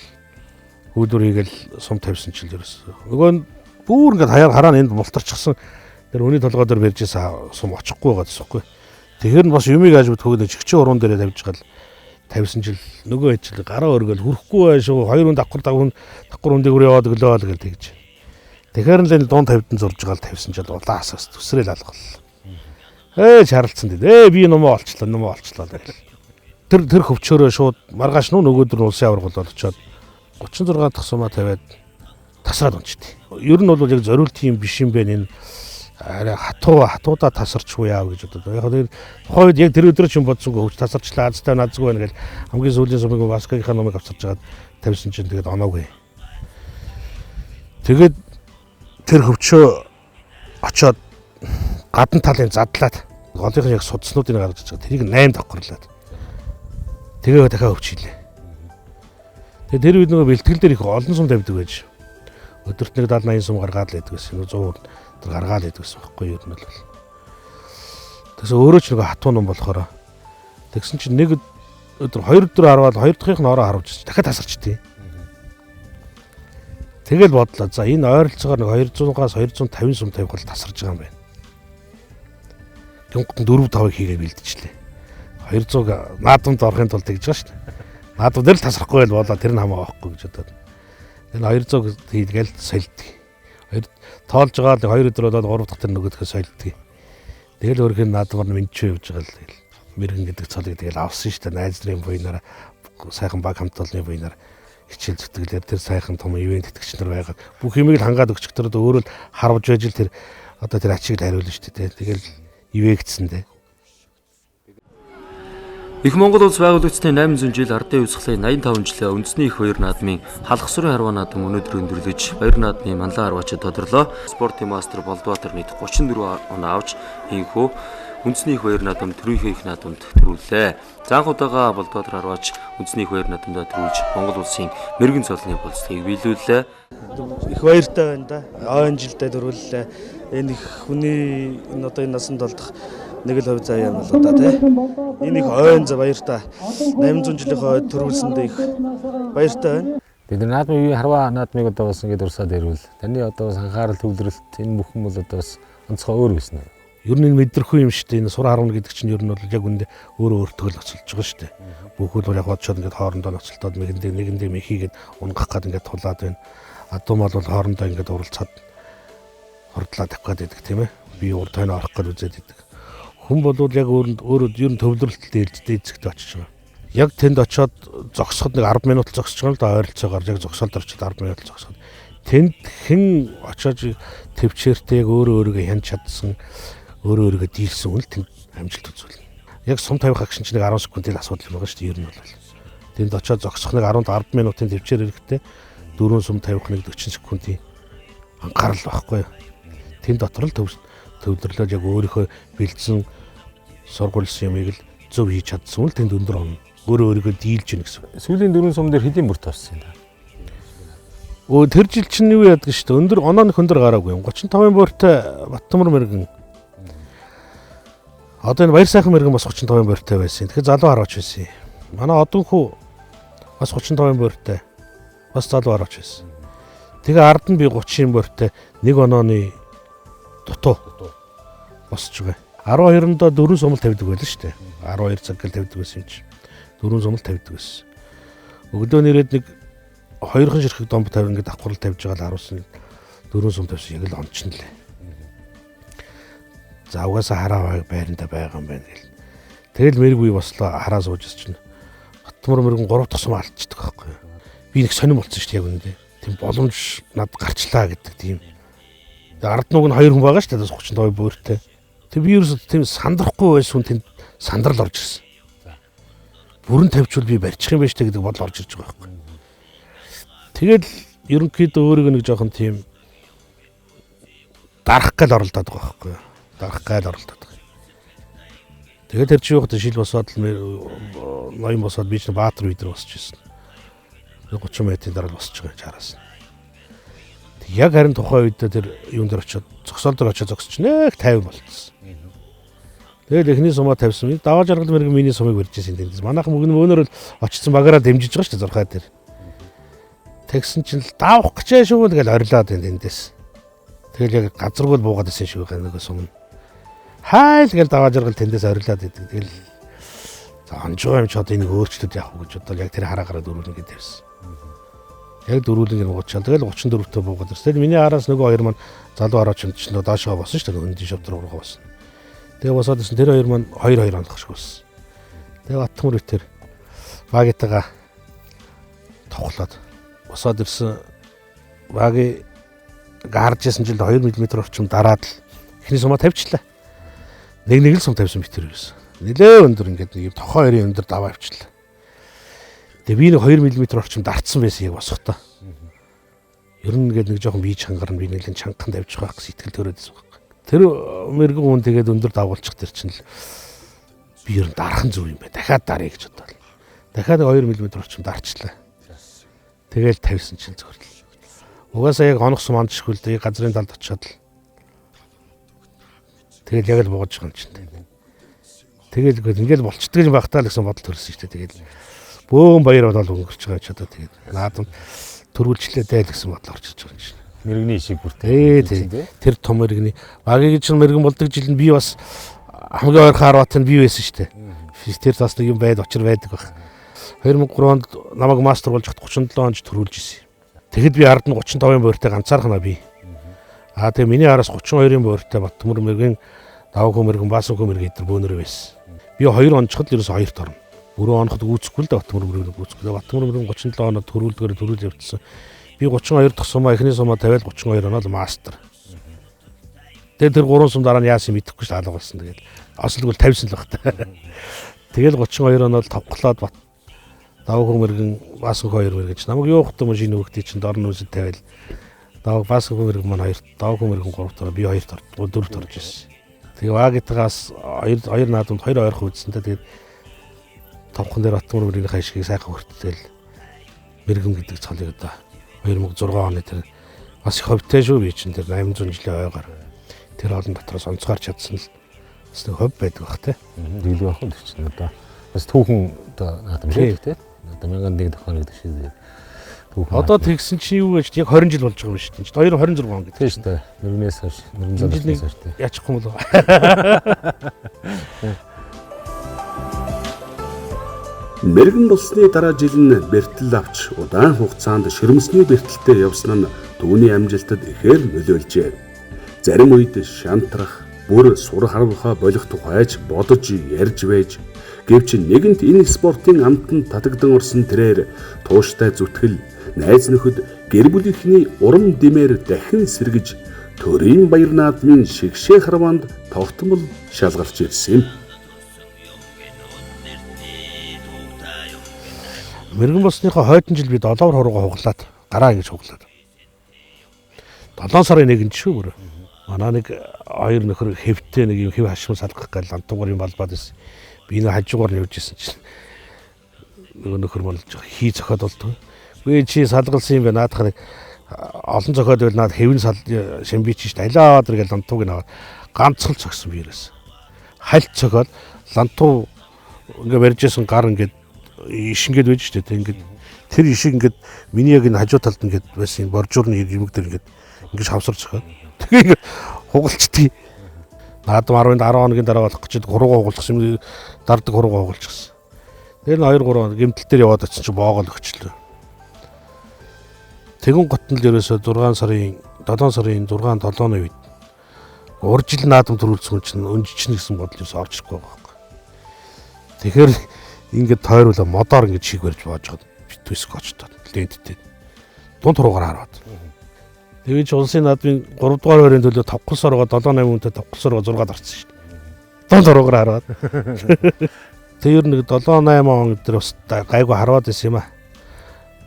хүүдүр хийгээл сум тавьсан чил ерөөс. Нөгөө бүр ингээд хараа энд мултарчихсан. Тэр өний толгой дээр барьж исэн сум очихгүй байгаа гэсэхгүй. Тэгэхээр нь бас юмыг ааж бүтгэхэд чигчээ уран дээрээ тавьж гал тавьсан жил нөгөө ажил гараа өргөл хүрхгүй байшгүй 2 хүн давхар хүндийг өрөө яваад өглөө л гэл тэгж. Тэгэхээр л энэ дунд тавьдан зурж гал тавьсан жил улаас төсрөөл алгал. Чарлцсан дээ. Би номоо олчлоо гэл. Тэр хөвчөөрөө шууд маргааш нөгөөдөр нь улсын аварга болоод очиод 36 дахь сумаа тавиад тасраад унчтыг. Ер нь бол яг зориулт юм биш юм бэ энэ арай хатуудаа тасарчгүй яав гэж бодод. Яг тэр хойд яг тэр өдөр чинь бодсонгүй хөвч тасарчлаа азтай наадгүй байна гэл хамгийн сүүлийн сумыг Васкагийнхаа номыг авчирж жагаад тавьсан чинь тэгээд оноогүй. Тэгээд тэр хөвчөө очоод гадна талын задлаад голынхын яг судснуудыг гаргаж байгаа. Тэрийг 8 давхарлаад. Тэгээ дахиад өвчлээ. Тэгээ тэр үед нөгөө бэлтгэл дээр их олон сум тавьдаг байж. Өдөрт нэг 70-80 сум гаргаад л байдаг гэсэн. 100 тэр гаргаад байдаг гэсэн байхгүй юу юм бол. Тэгсэн өөрөө ч нөгөө хатуу ном болохоор тэгсэн чинь нэг өдөр 2 өдөр харвал 2 дахьын ороо харуулж дахиад тасарчдээ. Тэгэл бодлоо. За энэ ойролцоогоор нэг 200-аас 250 сум тавих бол тасарч байгаа юм байна. Тэнгуут 4-5-ыг хийгээ бэлдчихлээ. 200 наадамд орохын тулд тэгж байгаа шүү дээ. Наадам дээр л тасрахгүй байл болоо тэр нь хамаа авахгүй гэж бодоод. Энэ 200 хийгээл солидгийг. Тоолж байгаа л 2 өдөр болоод 3 дахь тэр нөгөөдхөө солидгийг. Тэгэл өөрхөн наадмаар мэдчээ явж байгаа л тэгэл мэрэгэн гэдэг цолыг тэгэл авсан шүү дээ. Найз нарын буйнаараа сайхан баг хамт олонны буйнаар хичээл зүтгэлээр тэр сайхан том ивент тэтгэгч нар байгаад бүх юмыг л хангаад өгчдөрөд өөрөө л харавж байж л тэр одоо тэр ачиг л хариулна шүү дээ. Тэгэл ивэгдсэн дээ. Их Монгол улс байгуулагдсны 800 жил ардын үсгэлээ 85 жилээ үндэсний их баяр наадмын халахсрын харваа наадам өнөөдөр өндөрлөж баяр наадмын манлан харваачид тодорлоо. Спортын мастер Болдбаатар нийт 34 он авч инхүү үндэсний их баяр наадам төрийнхөө их наадамд төрүүллээ. За анхудаага Болдбаатар харваач үндэсний их баяр наадамд төрүүлж Монгол улсын мэрэгэн цолны болцлыг биелүүллээ. Их баяртай байна да. Ойн жилдээ төрүүллээ. Энэ их хүний одоо энэ насанд болдох нэг л хувь заяа юм болоо да тий. Энэ их ойн за баяртай. 800 жилийн хойд төрүүлсэндээ их баяртай байна. Бид наадмын үеийн харваа наадмыг одоо бас ингэж урсаад ирвэл таны одоо бас анхаарал төвлөрөлт энэ бүхэн бол одоо бас онцгой өөр байсан уу? Ер нь энэ мэдрэхгүй юм шүү дээ. Энэ сур харуулна гэдэг чинь ер нь бол яг үндэ өөрөө өөртөө л ноцолж байгаа шүү дээ. Бүхэл бол яг бодчоод ингээд хоорондоо ноцолтоод нэгэндээ мэхийгээд унгах гад ингээд тулаад байна. Адуу мал бол хоорондоо ингээд уралцаад хордлоо тавих гэдэг тийм ээ. Би урд тойноо орох гэж үзээд идэг. Хүн бол яг өөрөө ер нь төвлөрөлтөд эзэгтэй очиж байгаа. Яг тэнд очиод зогсоход нэг 10 минут зогсож байгаа л да ойролцоогоор яг зогсоолд орчод 10 минут зогсоход. Тэнд хэн очиж төвчээртэй өөрөөгөө хянч чадсан өөрөөгөө дийлсэн үл тэнд амжилт үзүүлнэ. Яг сум тавих агшин чинь нэг 10 секундын асуудал юм байгаа шүү дээ ер нь бол. Тэнд очиод зогсох нэг 10 минутын төвчээр хэрэгтэй 4 сум тавих нэг 40 секундын анхаарал байхгүй. Тэнд дотор л төвлөрлөөд яг өөрийнхөө бэлдсэн сургуулсан юмыг л зөв хийж чадсан үл тэнд өндөр он өөрөөгөө дийлж гин гэсэн. Сүүлийн 4 сум дээр хэдийн бүрт тоосон юм да? Тэр жил чинь юу яадаг шүү дээ. Өндөр онооны өндөр гараагүй юм. 35 бууртай Баттамар мэргэн. Одоо энэ Баяр сайхан мэргэн бас 35 бууртай байсан. Тэгэхээр залуу хараач байсан. Манай одонхүү бас 35 бууртай. Бас залуу хараач байсан. Тэгээ ард нь би 30 бууртай нэг онооны дутуу босч байгаа. 12-нд 4 сумал тавьдаг байлаа шүү дээ. 12 цаг гэл тавьдаг байсан юм чи. 4 сумал тавьдаг байсан. Өглөө нэрээд нэг 2хан ширхэг домб тавь ингээд давхрал тавьж байгаа л харуулсан 4 сум тавьсан яг л онцсон лээ. За угаасаа хараа байранда байгаа юм байна гэл. Тэгэл мэрэг үе бослоо хараа суужс чинь. Баттамар мэрэгэн 3 дахь сум алдчихдаг байхгүй юу. Би нэг сонирм болсон шүү дээ яг үнэндээ. Тийм боломж над гарчлаа гэдэг тийм. Ард нуг нь 2 хүн байгаа шүү дээ 35 бууртай. Тэг би ерөөсөө тийм сандрахгүй байсан хүн тэнд сандрал орж ирсэн. Бүрэн тавьчвал би барьчих юм байна штэ гэдэг бодол орж ирж байгаа байхгүй. Тэгэл ерөнхийдөө өөрийгөө нэг жоохон тийм дарах гал оролдоод байгаа байхгүй. Дарах гал оролдоод байгаа. Тэгээд тэр чи явахад шил босоод ноён босоод би чинь Баатар үйдэр босч ирсэн. 30 метрийн дараа босч байгаа чараас. Яг харин тухайн үед тэр юун дээр очиод зогсоол дээр очиод зогсож нэг 50 болчихсон. Тэгэл эхний сумаа тавьсан. Даваа жаргал мэрэг миний сумыг барьж ирсэн тэнд. Манайхан мөгнөөр л очсон багаараа дэмжиж байгаа шүү дээ зурхаа дээр. Тэгсэн чинь л давах гэж шүү тэгэл орилоод байна тэндээс. Тэгэл яг газаргүй буугаад байсан шүү нэг сум. Хайл гэл даваа жаргал тэндээс орилоод идэг. Тэгэл за анжуу юм ч одоо энийг өөрчлөлт яах вэ гэж бодвол яг тэр хараагараа дөрүүлнэ гэж тавьсан. Яг дөрүүлэн гэр гоочаал. Тэгэл 34-т буугаад ирсэн. Миний араас нөгөө хоёр маань залуу хараач юм чинь доошоо босон шүү дээ. Өндөнд шавдар руу босон. Тэгээ босоод ирсэн тэр хоёр маань 2-2 ондох шиг болсон. Тэгээ Баттамар үтер багитагаа тоглоод босоод ирсэн. Баги гарч ирсэн жилд 2 мм орчим дараад л эхний сумаа тавьчлаа. Нэг л сум тавьсан битэр юусэн. Нилээ өндөр ингээд нэг тохоо хоёрын өндөр даваа авчлаа. Тэгээ би нэг 2 мм орчим дартсан байсан яг босохдоо. Ер нь ингээд нэг жоохон бие чангарна би нэлээд чангахан тавьж байгаа гэсэн сэтгэл төрөөдсөн баг. Тэр мэрэгэн хүн тэгээд өндөр дагуулчих тэр чинь л би ер нь дарахан зүг юм байна. Дахиад даръя гэж бодлоо. Дахиад 2 мм орчим дарчлаа. Тэгээл тавьсан чинь зөвхөн. Угаасаа яг хонох сум андчихгүй л дээ газрын талд очиод л. Тэгэл яг л бууж байгаа юм чинь. Тэгэл ингээд болчдөг юм багтаа л гэсэн бодол төрсөн шүү дээ. Тэгэл бөөн баяр болол өнгөрч байгаа ч одоо тэгээд наадам төрүүлчлээ дээ л гэсэн бодол орж ирж байгаа юм чинь. Мэргэний ишиг бүртэй. Тэр том мэргэний багийн чинь мэргэн болдог жилд би бас хамгийн ойрхон харваатанд би байсан шүү дээ. Тэр бас нэг юм очир байдаг баг. 2003 онд намайг мастер болж 37 онд төрүүлж ирсэн. Тэгэхэд би ард нь 35 бууртай ганцаархнаа би. Тэгээ миний араас 32 бууртай Баттамар мэргэн давхуу мэргэн баасанхуу мэргэн эдэр бөөнөр байсан. Би 2 онцоход ерөөс 2-т орно. Бүрэн оноход гүйцэхгүй л Баттамар мэргэн гүйцэхгүй. Баттамар мэргэн 37 оноод төрүүлж явчихсан. Би 32 дахь сумаа эхний сумаа тавиал 32 оноо л мастер. Тэгээд тэр 3 сум дараа нь яасан мэдэхгүй ш алга болсон. Тэгээд ослогол тавьсан л баг та. Тэгэл 32 он бол тавхлаад бат давхар мэргэн баасан 2 мэр гэж намайг юу хтам шинэ хөвгтий чинь дор нүсэд тавил. Давхар баасан мэргэн маань 2, давхар мэргэн 3 дараа би 2-т 4-т орж ирсэн. Тэгээ ваагитгаас 2 наадамд 2 ойрхон үзсэнтэй тэгээд тавхан дээр Батмөр мэргийн хайшгийг сайхан хүртэл мэргэн гэдэг цалыг одоо 2006 оны тэр бас их ховтой шүү би чинь тэр 800 жилийн ойгоор тэр олон дотроос онцгойч чадсан л бас нэг хов байдаг бах те. Дийлээ байх нь чинь одоо бас түүхэн одоо наадам шиг те. Одоо 1001 тохиолын гэдэг шиг түүхэн. Одоо тэгсэн чинь юу гэж яг 20 жил болж байгаа юм шүү дээ. 2026 он гэдэг. Тийм шүү дээ. Мөрнөөс хойш 16 хойш те. Яачихгүй юм бол. Мэргэн болсны дараа жил нь бэртэл авч удаан хугацаанд ширмэсний бэртэлтэй явсан нь түүний амжилтад ихээр нөлөөлжээ. Зарим үед шантрах, бүр сур харвахаа болох тухайч бодож ярьж байж гэвч нэгэнт энэ спортын амтанд татагдан орсон тэрээр тууштай зүтгэл найз нөхөд гэр бүлийнхний урам димээр дахин сэргэж төрийн баяр наадмын шигшээ харваанд тогтмол шалгарч ирсэн юм. Мэргэн болсныхоо хойдон жил би 7 хуруугаа хуглаад гараа ингэж хуглаад. 7 сарын 1-нд шүү бүр. Манай нэг 2 нөхөр хэвтэй нэг юм хэв хашмал салгах гал антугаар юм балбаад байсан. Би нэг хажуугаар нь явж исэн чинь нөгөө нөхөр мөн хий зохиод болдог. Би чи салгалсан юм байна. Наадах нэг олон зохиод байл наад хэвэн шамби чи шүү дээ. Алаа өдр гал лантууг наваад ганцхан цогсон би ерөөс. Хальт цохиод лантуу ингээ барьжсэн гар ингээд ишингээд байж штэ тэг ингээд тэр ишиг ингээд миний яг энэ хажуу талд ингээд байсан боржуурны юмэг дээр ингээд хавсар цохоо. Тэгээ ингээд хугалцдгийг. Наадам 10-нд 10 хоногийн дараа болох гэж 3 хугалцсан юм дардаг 3 хугалчихсан. Тэр нь 2-3 гэмтэл дээр яваад очсон чи боогол өгчлөө. Тэгүн готнол ерөөсө 7 сарын 6-7-ны үед уржил наадам төрүүлсэн чинь өнжичнэ гэсэн бодол юус орж ирэхгүй байгаа байхгүй. Тэгэхээр ингээд тойруулаа модоор ингээд чиг барьж боож байгаа битвэск очтоод ленттэй дунд хуруугаар хараад. Тэгээд улсын наадмын 3 дугаар хоёрын төлөө 5 сарга 7-8 хүнтэй 5 сарга 6-д орсон шүү дээ. Дунд хуруугаар хараад. Тэр нэг 7-8 он дээр бас гайгүй хараад байсан юм аа.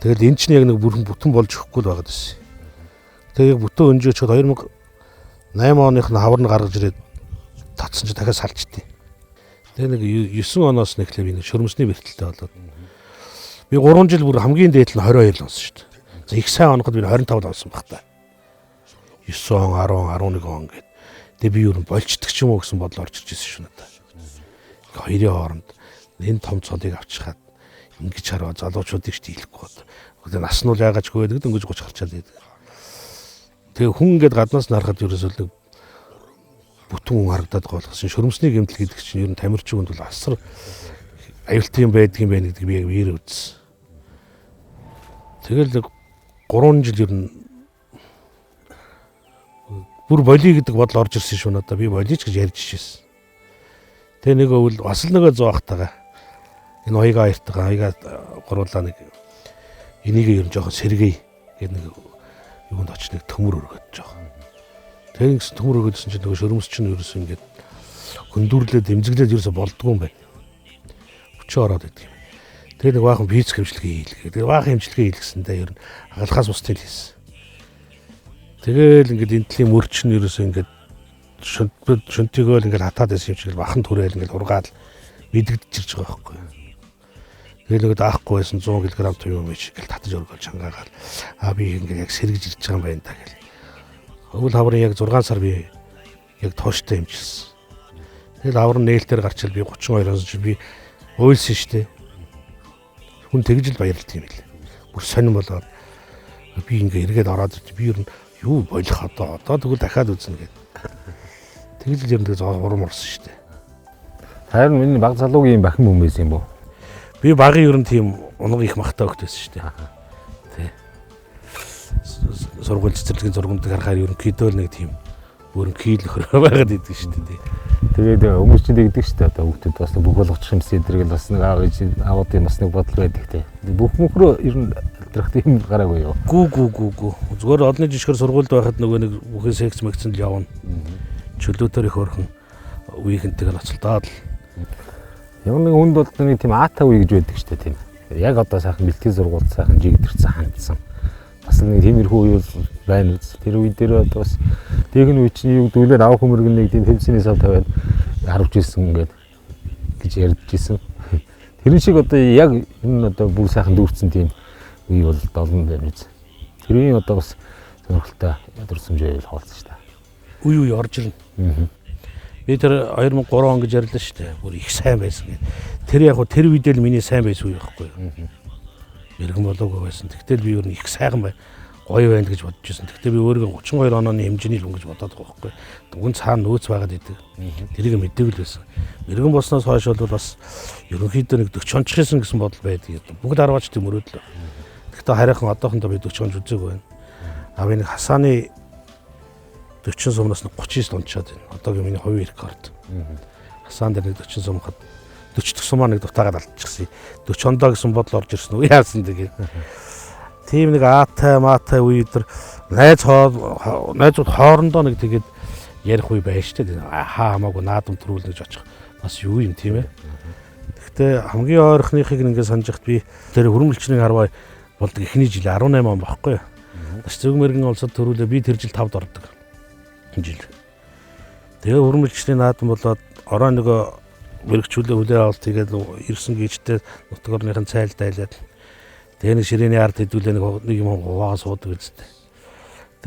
Тэгэл эн чинь яг нэг бүтэн болж өгөхгүй л байгаад байсан. Тэгээд бүтэн өнжөөчөд 2008 оных нь хавар нь гаргаж ирээд татсан чи дахиад салчтیں۔ Тэгээ нэг 9 оноос нэхлээ би нэг шөрмөсний бэртэлтэй болоод. Би 3 жил бүр хамгийн дээд нь 22 л онсон шүү дээ. За их сайн оноход би 25 л онсон баг та. 9 он, 10, 11 он гээд. Тэгээ би юу болчдөг ч юм уу гэсэн бодол орж ирж байсан шүү надад. Хоёрын хооронд энэ том цолыг авчихад ингэж хараа залуучуудыг ч дийлэхгүй бод. Тэгээ нас нь бол яагаачгүй байдаг дөнгөж 30 гарчаад байдаг. Тэгээ хүн ингээд гаднаас нь харахад ерөөсөө бүтэн хүн харагдаад байгаа болгосон. Шөрмөсний гэмтэл гэдэг чинь ер нь тамирчин хүнд бол асар аюултай юм байдгийн байна гэдэг би яг биер үзсэн. Тэгэл 3 жил ер нь бүр боли гэдэг бодол орж ирсэн шүү надаа. Би болиж гэж ярьж ирсэн. Тэгээ нэг өвөл бас л нөгөө зоохтайгаа энэ хоёгаа хоёртайгаа хоёгаа гуруулаа нэг энийг ер нь жоохон сэргээе гэдэг нэг юунд оч нэг төмөр өргөж жоохон. Тэгээс төмөр өгөөдсөн чинь нөгөө шөрмөс чинь ерөөсөө ингээд хөндүрлээд дэмзэглээд ерөөсөө болдгоо юм байна. Өчөө ороод идэг юм. Тэгээ нэг баахан физик хэмжлэгээ хийлгээ. Тэгээ баахан хэмжлэгээ хийлгэсэндээ ер нь агалахаас бусдыг хийсэн. Тэгээл ингээд энтлийн мөрч нь ерөөсөө ингээд шөнтөгөөл ингээд хатаад байсан юм шиг бахан түрээл ингээд ургаад мэдэгдэж ирж байгаа байхгүй. Тэгээ нэг даахгүй байсан 100 кг юм биш ингээд татаж өргөөл чангаагаад би ингээд яг сэргэж ирж байгаа юм байна та гэл. Өвөл хаврын яг 6 сар би яг тооштой хэмжилсэн. Тэгэл хаврын нээлтээр гарчил би 32 оноос би уйлсан штэ. Хүн тэгж л баярлдаг юм лээ. Бүр сонирн болоод би ингээ эргээд ороод би ер нь юу болох одоо тэгвэл дахиад үзнэ гэдэг. Тэгж л ер нь урам орсон штэ. Харин миний баг залуугийн бахин хүмүүс юм бо. Би багын ер нь тийм унаг их махтай өгдөөсөн штэ. Тэ. Сургууль цэцэрлэгийн зургамд харахаар ер нь кидөл нэг тийм өөрөм кийл нөхөр байгаад идэг шүү дээ. Тэгээд хүмүүс чинь тэгдэг шүү дээ. Одоо хүүхдүүд бас бүх болгочих юмс эдэргээл бас нэг аавуудын бас нэг бодол байдаг те. Бүх мөхрөө ер нь алдрах тийм гараагүй юу? Гүү. Зүгээр одны жишгээр сургуульд байхад нөгөө нэг бүхэн секс мэгцэн л явна. Чөлөөтөр их өрхөн үеийнхэнтэйг ноцолдоод л. Ямар нэг хүнд бол нэг тийм аата үе гэж байдаг шүү дээ тийм. Яг одоо сайхан бэлтгэл сургууль сайхан жигдэрсэн хандсан. Бас нэг тиймэрхүү үе бол байна үз. Тэр үе дээр одоо бас дээгэн үе чинь юу дүүлээд авах хүмүүргэн нэг тийм пенсийн сав тавиад харуулж ирсэн ингээд гэж ярьж ирсэн. Тэр шиг одоо яг энэ одоо бүр сайхан дүүрсэн тийм үе бол долон байна үз. Тэрийн одоо бас сонирхолтой дурсамжээ хаалцсан шүү дээ. Үе орж ирнэ. Би тэр 2003 он гэж ярьлаа шүү дээ. Бүр их сайн байсан гэдэг. Тэр яг хөө тэр үедээ л миний сайн байсан үе байхгүй юу? Иргэн болоогүй байсан. Тэгтэл би өөр нь их сайхан бай. Гоё байна гэж бодож байсан. Тэгтээ би өөрийгөө 32 онооны хэмжээний л хүн гэж бодоод байгаа байхгүй юу? Үн цаана нөөц байгаад идэг. Тэрийг мэддэг л байсан. Иргэн болсноос хойш бол бас ерөнхийдөө нэг 40 онч хийсэн гэсэн бодол байдаг. Бүгд 10 оч тийм мөрөөдлөө. Тэгтээ хараахан одоохондоо би 40 онч үзээгүй байна. А би нэг хасааны 40 сумнаас 39 унчаад байна. Одоогийн миний хувийн рекорд. Хасаан дээр нэг 40 сум хад 40 дэх сумаа нэг дутаагаад алдчихсан. 40 ондоо гэсэн бодол орж ирсэн үү яасан тэгээд. Тийм нэг аатай maaтай үе дээр найзууд хоорондоо нэг тэгээд ярих үе байж тээ. Хаа хамаагүй наадам төрүүлнэ гэж очих. Бас юу юм тийм ээ. Гэхдээ хамгийн ойрхоныхыг ингээд санаж хат би тэр хөрмөлчний харваа болдог эхний жил 18 он багхгүй. Бас зөв мэрэгэн улсад төрүүлээ би тэр жил 5-д ордог. Жил. Тэгээ хөрмөлчний наадам болоод ороо нөгөө мэрэгчүүлээ хүлээ авалт тэгээд ирсэн гिचтэй нутгорныхын цайл дайлаад тэгээ нэг ширээний ард хэдүүлээ нэг юм хуваагаа суудаг үсттэй.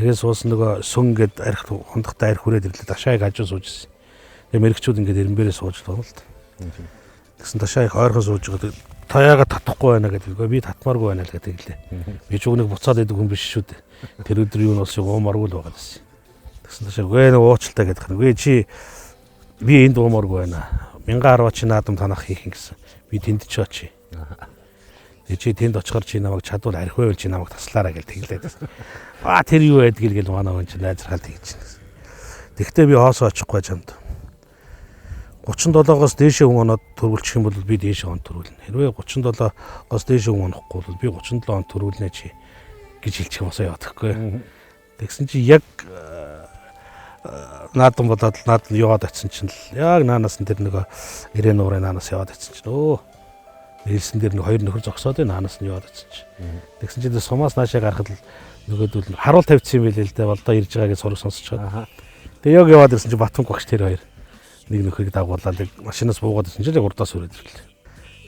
Тэгээ суусан нөгөө сүн гээд арх хондохтой арх хүрээд ирлээ ташааг хажуу сууж ирсэн. Тэгээ мэрэгчүүд ингээд эренбэрээ сууж байгаа л та. Тэгсэн ташааг ойрхон сууж байгаа. Та яагаад татахгүй байна гэдэг. Би татмааргүй байна л гэдэг лээ. Би ч үнийг буцаад идэг хүн биш шүү дээ. Тэр өдөр юу нус уумаргүй л байгаа гэсэн. Тэгсэн ташааг гээ нэг уучлалтай гэдэг. Гээ чи би энд уумаргүй байна. 1010 чи наадам танах хийх гэсэн. Би тэнд ч очие. Тэгээ чи тэнд очихоор чи намайг чадвал архивэвэл чи намайг таслаарай гэж тэглээд. Тэр юу байдгийг л манай хүн чи найзрахал тэгж байна. Тэгтээ би хоосоо очихгүй чамд. 37-оос дээшээ хүн оноод төрүүлчих юм бол би дээшээ он төрүүлнэ. Хэрвээ 37-оос дээшээ хүн онохгүй бол би 37 он төрүүлнэ чи гэж хэлчих юмсаа яваад гэхгүй. Тэгсэн чи яг наадам болоод наад нь яваад очсон чинь л яг наанаас нь тэр нөгөө ирээн уурын наанаас яваад очсон чинь нээлсэн дээр нэг хоёр нөхөр зогсоод наанаас нь яваад очсон чинь. Тэгсэн чинь сумаас наашаа гарахад л нөгөөдөл нь харуул тавьчихсан юм билээ л дээ болдоо ирж байгаа гэж сураг сонсчиход. Тэгээ яг яваад ирсэн чинь Батбанк багш тэр хоёр нэг нөхрийг дагуулаад машинаас буугаад ирсэн чинь яг урдаас өрөөд ирлээ.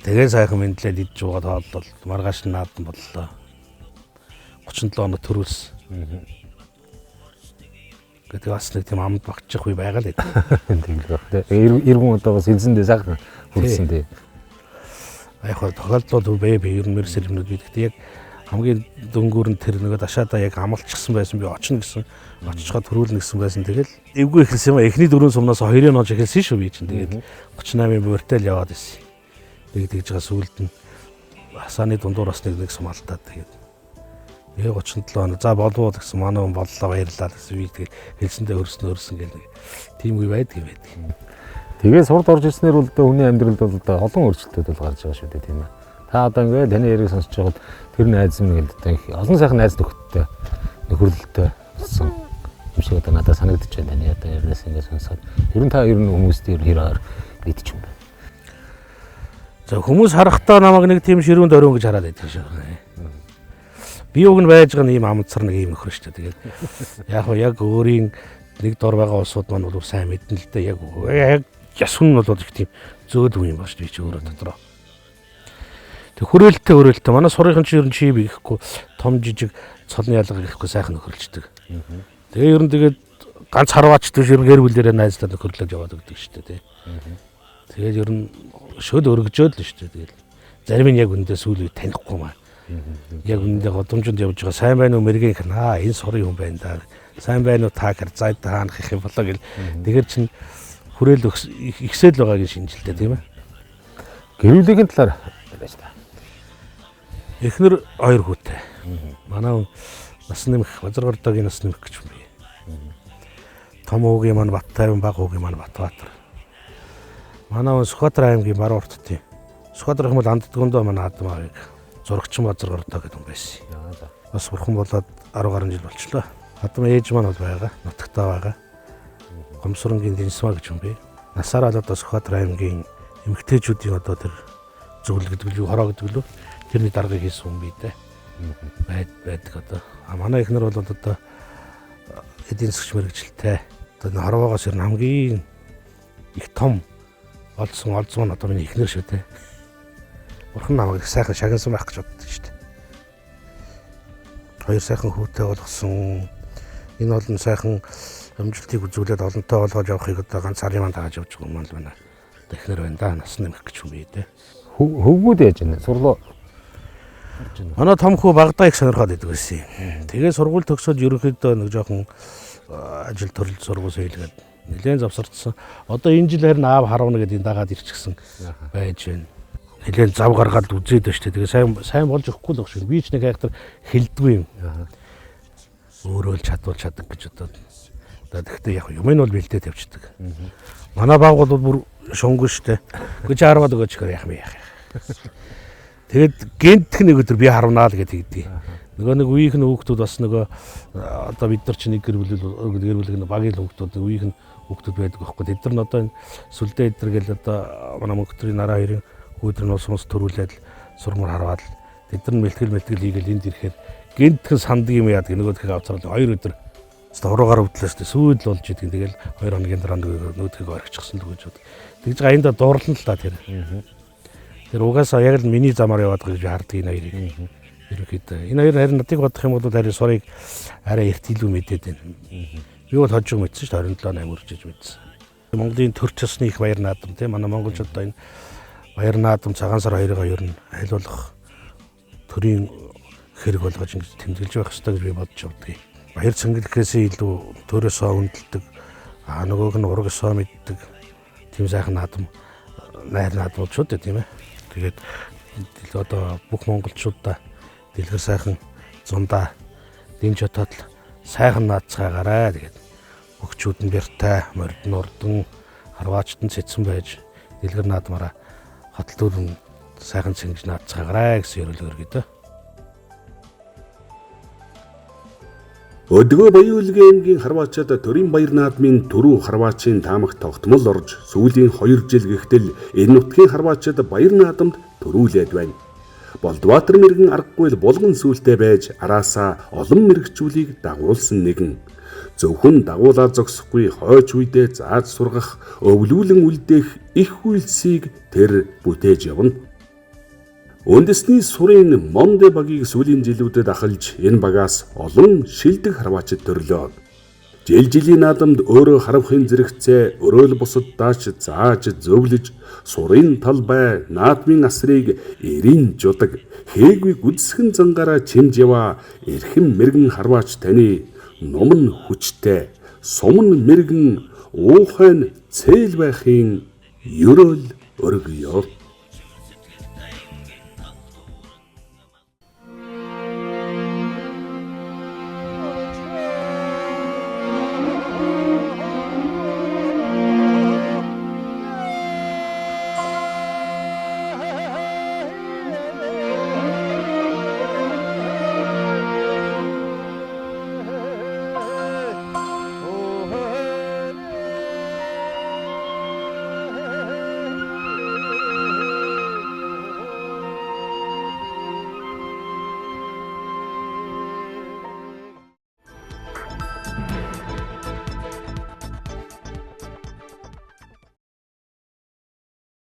Тэгээ сайхан мэдлээд идж уугаад хооллол маргааш нь наадам боллоо. 37 оноо төрүүлсэн. Гэдэг бас нэг тийм амд багчих үе байгаа л гэдэг. Тийм л баг. Иргэн одоо бас хэлсэндээ сайхан хүрсэн дээ. Яг хоо тохиолдлууд бай би ер нь мэрсэл юмнууд би гэхдээ яг хамгийн дөнгөөр нь тэр нөгөө дашаадаа яг амлчихсан байсан би очно гэсэн очичхоо төрүүлнэ гэсэн байсан. Тэгэл эвгүй эхэлсэн юм а. Эхний 4 сумнаас 2-ын нож эхэлсэн шүү би чинь. Тэгээд 38-ын бууртал яваад ирсэн. Тэгээд тэгж байгаа сүулт нь хасааны дундуур бас нэг сум алдаад тэгээд 37 он за болов гэсэн манай хүн боллоо баярлалаа гэсэн би тэгээд хэлсэндээ хөрсөн гэх тийм үе байдаг юм байдаг. Тэгээ сурд орж ирснээр бол хүний амьдралд бол олон өөрчлөлтүүд бол гарч байгаа шүү дээ тийм ээ. Та одоо ингээд таны яриг сонсож байхад тэр найз минь гэдэг олон сайхан найз нөхөдтэй нөхөрлөлтөй болсон юм шиг одоо надад санагдаж байна. Таны одоо ярнаас ингээд сонсоод ер нь та ер нь хүмүүст хэрээр мэдчих юм байна. За хүмүүс харахтаа намайг нэг тийм ширүүнд орон гэж хараад байдаг шүү. Би уг нь байж байгаа нь ийм амцар нэг ийм нөхөр шүү дээ. Тэгээд яг өөрийн нэг дор байгаа улсууд маань бол сайн мэднэ л дээ. Яг ясун нь бол их тийм зөөл үе юм ба шүү дээ чи өөрөө дотроо. Тэг хүрээлттэй манай сургуулийн чи ер нь чи бихгүй том жижиг цолны ялга гэхгүй сайхан нөхөрлждөг. Тэгээ ер нь тэгээд ганц харваач төш ер нь гэр бүлээрээ найзлаад нөхөрлөж яваад өгдөг шүү дээ. Тэгээд ер нь шөл өргөжөөд л шүү дээ. Тэгээд зарим нь яг үндэ сүүл үе танихгүй маа. Яг үндэ годомжинд явж байгаа сайн байна уу мэргийн хана энэ сурын хүн байна да. Сайн байна уу та хэр зайд хаанах их юм болоо гэл. Тэгэхээр чин хүрээл ихсэл байгаагийн шинжилтэй тийм ээ. Гэр бүлийн талаар байж та. Эхнэр 2 хүүтэй. Манай нас нэмэх Базаргордогийн нас нэмэх гэж юм бий. Том уугийн маань Баттайван баг уугийн маань Батбаатар. Манай Сүхбаатар аймгийн Баруун Урттын. Сүхбаатар хүмүүс анддгондоо манай Адам аавыг зурагчин Базаргордоо гэдэг юм байсан. Бас бурхан болоод 10 гаруй жил болчлоо. Адам ээж маань бол байгаа. Нутагтаа байгаа. Гомсоронгийн Дэнсмаа гэж юм бий. Насаараа л одоо Сүхбаатар аймгийн эмэгтэйчүүдийн одоо тэр зөвлөл гэдэг лүү хороо гэдэг лүү тэрний дарга хийсэн хүн бий дээ. Байдаг одоо. Манай эхнэр бол одоо эдийн засгч мэрэгчлээ. Одоо хорвоогоос ер нь хамгийн их том олдсон нь одоо миний эхнэр шүү дээ. Бурхан намайг их сайхан шагнасан байх гэж боддог шүү дээ. Хоёр сайхан хүүтэй болгосон. Энэ бол сайхан амжилтыг үзүүлээд олонтой олгож явахыг одоо ганц сарын манд тааж явж байгаа юм л байна. Эхнэр байна да. Нас нэмэх гэж юм бий дээ. Хөвгүүд яаж байна? Сурлуу. Манай том хүү Багдаа их сонирхоод идэг байсан юм. Тэгээ сургууль төгсөөд ерөнхийдөө нэг жоохон ажил төрөл сургууль хийлгээд нэлээд завсардсан. Одоо энэ жил харин аав харуулна гэдэг дагаад ирчихсэн байж байна. Нэлээд зав гаргаад үзээд байна шүү дээ. Тэгээ сайн болж өгөхгүй л баг шүү. Би ч нэг хайхтар хэлдэггүй юм. Өөрөө л чаддаг гэж бодоод. Тэгэхдээ яг юм нь бол бэлдээд явчихдаг. Манай баг бол бүр шонгон шүү дээ. Гэж 10-аад өгөөч гэх яах вэ? Тэгээд гентх нэг өдөр би харвнаа л гэдэг. Нөгөө нэг үеийнх нь хүүхдүүд бас нөгөө одоо бид нар чинь нэг гэр бүл багийн хүүхдүүд үеийнх нь хүүхдүүд байдаг байхгүй. Тэд нар одоо энэ сүлдээ эдэр гэл одоо манай мөнхтрийн нараа хоёрын хүүдэр нь ус төрүүлээд сурмар харваад тэд нар мэлтгэл хийгээл энд ирэхээр гентхэн санддаг юм яадаг нөгөөдхийг авцрал 2 өдөр уруугаар өвдлөөс сүйд л болж идэг. Тэгэл 2 хоногийн дараа нөгөөдхийг орчихсан л гэж бод. Тэгж гаянда дуурлан л та тэр. Тэр угаасаа яг л миний замаар яваад байгаа гэж харддаг энэ хоёрыг. Ерөнхийдөө энэ хоёр харин надыг бодох юм бол харин сурыг арай эрт илүү мэдээд байна. Би бол хожиг мэдсэн шүү дээ 27 8 үржиж мэдсэн. Монголын төр төсны их баяр наадам тийм манай монголчууд одоо энэ баяр наадам цагаан сар 2-ыг ер нь аль болох төрийн хэрэг болгож ингэж тэмдэглэж байх хэрэгтэй гэж би бодож явдаг. Баяр цэнгэлэхээс илүү төрөөсөө хүндэлдэг нөгөөг нь урагсаа мэддэг тийм сайхан наадам найр наадам болж шүү дээ тийм ээ. Тэгээд одоо бүх монголчуудаа дэлгэр сайхан зундаа дэмж отоод сайхан наацгаагаарай тэгээд өгчүүд нь бяртай мордон урдан харваачтан цэцэн байж дэлгэр наадмаараа хотолтууд нь сайхан цэнгэж наацгаагаарай гэсэн ёроол өргөдөө. Өдгөө Баян-Улгийн аймгийн Харваачаад төрийн баяр наадмын түрүү Харваачийн таамагт тогтмол орж сүүлийн 2 жил гихтэл энэ нутгийн Харваачаад баяр наадамд төрүүлээд байна. Болдбаатар мэргэн аргагүй булган сүултээ байж араасаа олон мэрэгчүүлийг дагуулсан нэгэн. Зөвхөн дагуулаад зогсохгүй хойч үедээ зааж сургах, өвлүүлэн үлдээх их үйлсийг тэр бүтээж явна. Үндэсний сурын Монде багийг сүүлийн жилүүдэд ахалж энэ багаас олон шилдэг харваачид төрлөө. Жилийн наадамд өөрөө харавхын зэрэгцээ өрөөл бусад дааш зааж зөвлөж сурын талбай наадмын асрыг эрийн жудаг хээгүй гүдсгэн зангаараа чимж яваа эрхэм мэрэгэн харваач таны нуман хүчтэй сумн мэрэгэн уухайн цээл байхын ёроол өргөё.